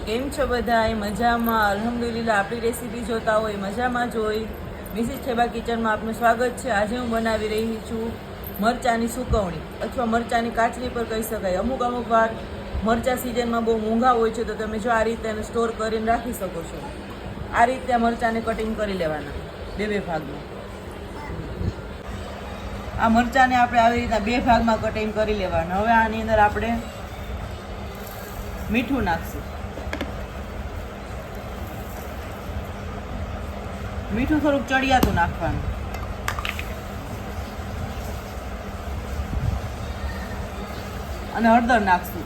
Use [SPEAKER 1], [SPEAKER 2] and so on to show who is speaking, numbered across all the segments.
[SPEAKER 1] કેમ છો બધા? મજામાં? અલ્હમ્દુલિલ્લાહ. આપણી રેસીપી જોતા હોય મજામાં જોઈ મિસિસ છેબા કિચનમાં આપનું સ્વાગત છે. આજે હું બનાવી રહી છું મરચાંની સુકવણી અથવા મરચાંની કાચરી પર કહી શકાય. અમુક વાર મરચાં સિઝનમાં બહુ મોંઘા હોય છે, તો તમે જો આ રીતે એને સ્ટોર કરીને રાખી શકો છો. આ રીતે મરચાંને કટિંગ કરી લેવાના બે ભાગમાં. આ મરચાંને આપણે આવી રીતના બે ભાગમાં કટિંગ કરી લેવાના. હવે આની અંદર આપણે મીઠું નાખશું. મીઠું થોડુંક ચડિયાતું નાખવાનું. અને હળદર નાખશું.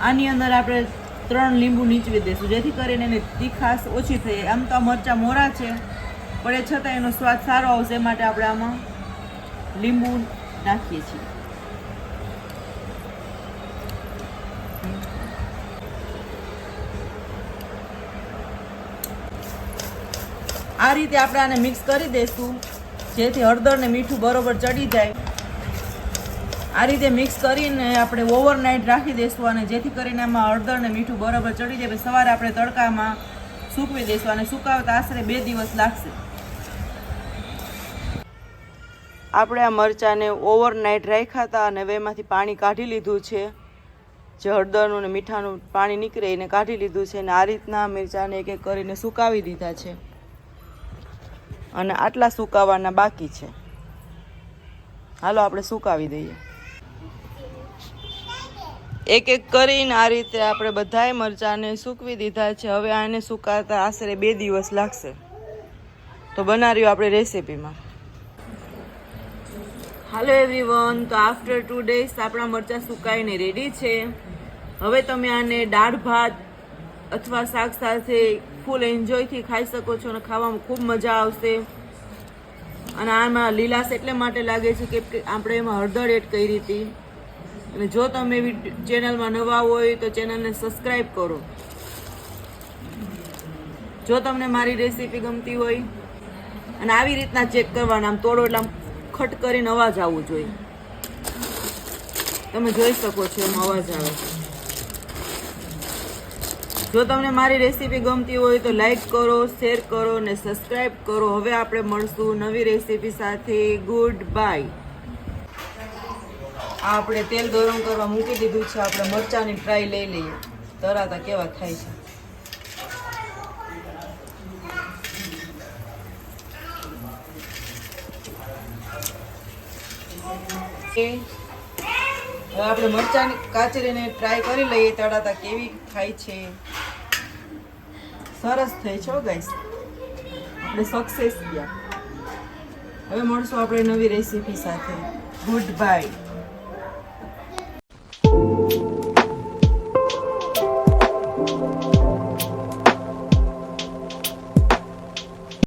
[SPEAKER 1] આની અંદર આપણે 3 લીંબુ નીચવી દઈશું, જેથી કરીને એની તીખાશ ઓછી થઈ જાય. આમ તો મરચાં મોરા છે, પણ એ છતાં એનો સ્વાદ સારો આવશે માટે આપણે આમાં લીંબુ નાખીએ છીએ. આ રીતે આપણે આને મિક્સ કરી દઈશું, જેથી હળદર ને મીઠું બરોબર ચડી જાય. આ રીતે મિક્સ કરીને આપણે ઓવરનાઇટ રાખી દઈશું, અને જેથી કરીને આમાં હળદર ને મીઠું બરોબર ચડી જાય. સવારે આપણે તડકામાં સૂકવી દઈશું, અને સુકાવતા આશરે 2 દિવસ લાગશે. આપણે આ મરચાંને ઓવરનાઇટ રાખ્યા હતા, અને હવે એમાંથી પાણી કાઢી લીધું છે. જે હળદરનું ને મીઠાનું પાણી નીકળે એને કાઢી લીધું છે. અને આ રીતના મરચાંને એક એક કરીને સુકાવી દીધા છે, અને આટલા સુકાવાના બાકી છે. હાલો આપણે સુકાવી દઈએ. એક એક કરીને આ રીતે આપણે બધાય મરચાંને સૂકવી દીધા છે. હવે આને સુકાતા આશરે 2 દિવસ લાગશે. તો બનાવ્યું આપણે રેસીપીમાં. હાલો એવરીવન, તો આફ્ટર 2 ડેઝ આપણા મરચાં સુકાઈને રેડી છે. હવે તમે આને દાળ ભાત અથવા શાક સાથે ફૂલ એન્જોયથી ખાઈ શકો છો, અને ખાવામાં ખૂબ મજા આવશે. અને આમાં લીલાશ એટલે માટે લાગે છે કે આપણે એમાં હળદર એડ કરી હતી. અને જો તમે ચેનલમાં નવા હોય તો ચેનલને સબસ્ક્રાઈબ કરો. જો તમને મારી રેસીપી ગમતી હોય, અને આવી રીતના ચેક કરવાના, આમ તોડો એટલે આમ ખટ કરીને અવાજ આવવો જોઈએ. તમે જોઈ શકો છો એમ અવાજ આવે છે. જો તમને મારી રેસીપી ગમતી હોય તો લાઈક કરો, શેર કરો ને સબસ્ક્રાઈબ કરો. હવે આપણે મળશું નવી રેસીપી સાથે. Good bye. આપણે તેલ ગરમ કરવા મૂકી દીધું છે. આપણે મરચાંની ફ્રાય લઈ લઈએ. તરાતા કેવા થાય છે. હવે આપણે મરચાંની કાચરીને ટ્રાય કરી લઈએ, તળાતા કેવી થાય છે. સરસ થઈ છે ગાઈસ, આપણે સક્સેસ ગયા. હવે મળશું આપણે નવી રેસીપી સાથે. Good bye.